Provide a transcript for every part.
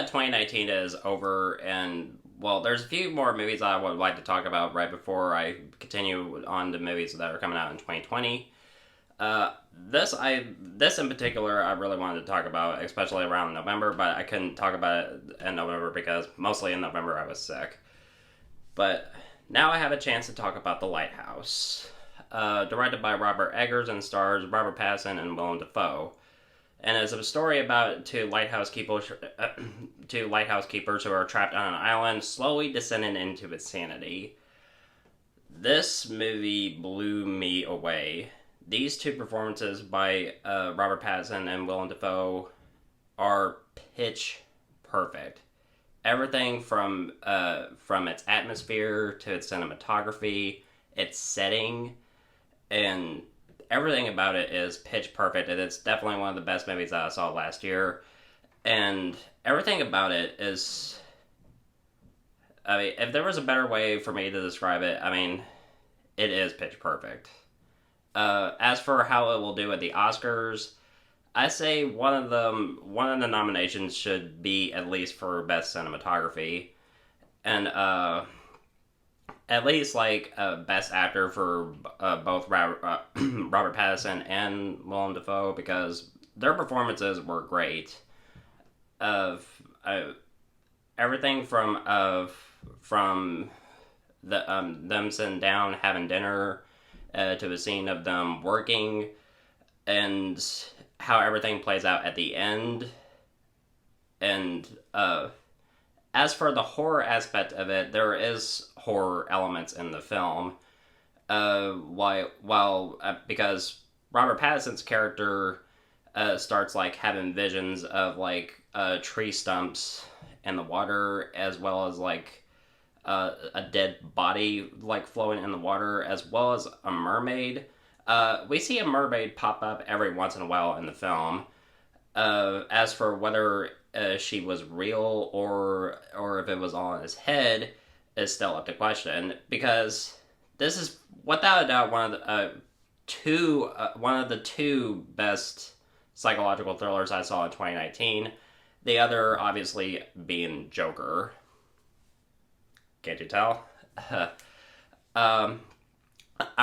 that 2019 is over, and well, there's a few more movies I would like to talk about right before I continue on to movies that are coming out in 2020. This in particular I really wanted to talk about, especially around November, but I couldn't talk about it in November because mostly in November I was sick. But now I have a chance to talk about The Lighthouse, directed by Robert Eggers and stars Robert Pattinson and Willem Dafoe. And it's a story about two lighthouse keepers who are trapped on an island, slowly descending into insanity. This movie blew me away. These two performances by Robert Pattinson and Willem Dafoe are pitch perfect. Everything from its atmosphere to its cinematography, its setting, and everything about it is pitch perfect, and it's definitely one of the best movies that I saw last year. And everything about it is, I mean, if there was a better way for me to describe it, I mean, it is pitch perfect. As for how it will do at the Oscars, I say one of the nominations should be at least for best cinematography, and at least like best actor for both Robert Pattinson and Willem Dafoe, because their performances were great. Everything from them sitting down having dinner to the scene of them working, and how everything plays out at the end. And as for the horror aspect of it, there is horror elements in the film. Because Robert Pattinson's character starts like having visions of like tree stumps in the water, as well as like a dead body like flowing in the water, as well as a mermaid. We see a mermaid pop up every once in a while in the film. As for whether she was real or if it was all in his head is still up to question, because this is without a doubt one of the two best psychological thrillers I saw in 2019. The other obviously being Joker. Can't you tell? I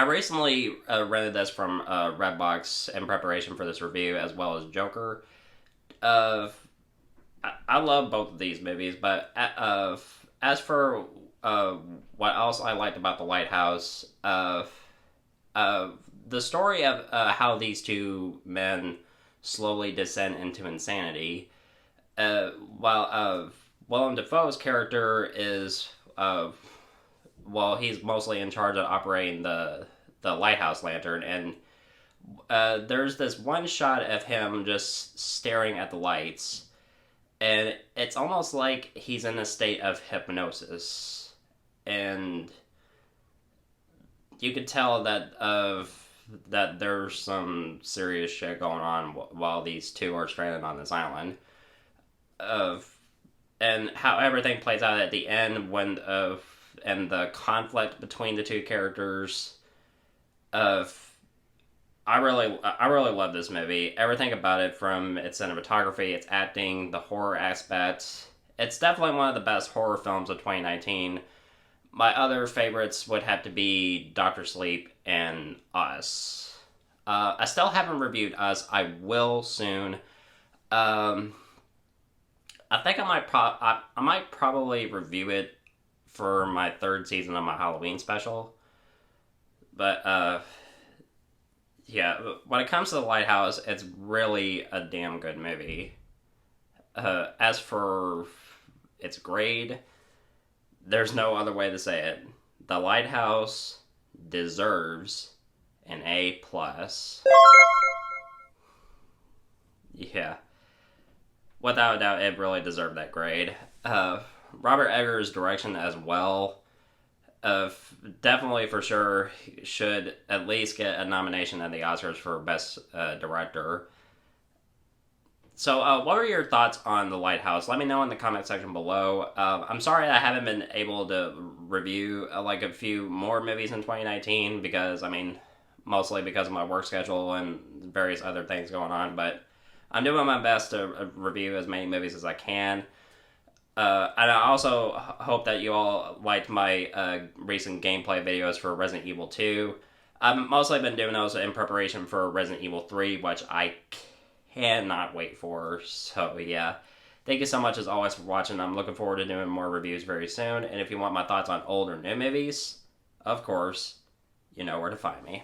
recently rented this from Redbox in preparation for this review, as well as Joker. I love both of these movies, but as for what else I liked about The Lighthouse, the story of how these two men slowly descend into insanity, while Willem Dafoe's character is, he's mostly in charge of operating the lighthouse lantern, and there's this one shot of him just staring at the lights, and it's almost like he's in a state of hypnosis, and you could tell that there's some serious shit going on while these two are stranded on this island. And how everything plays out at the end and the conflict between the two characters. I really love this movie. Everything about it, from its cinematography, its acting, the horror aspect. It's definitely one of the best horror films of 2019. My other favorites would have to be Doctor Sleep and Us. I still haven't reviewed Us. I will soon. I think I might probably review it for my third season of my Halloween special. But yeah, when it comes to The Lighthouse, it's really a damn good movie. As for its grade, there's no other way to say it. The Lighthouse deserves an A+. Yeah. Without a doubt, it really deserved that grade. Robert Eggers' direction as well, definitely for sure should at least get a nomination at the Oscars for Best Director. So, what were your thoughts on The Lighthouse? Let me know in the comment section below. I'm sorry I haven't been able to review like a few more movies in 2019 because, I mean, mostly because of my work schedule and various other things going on, but I'm doing my best to review as many movies as I can. And I also hope that you all liked my recent gameplay videos for Resident Evil 2. I've mostly been doing those in preparation for Resident Evil 3, which I cannot wait for. So, yeah. Thank you so much as always for watching. I'm looking forward to doing more reviews very soon. And if you want my thoughts on old or new movies, of course, you know where to find me.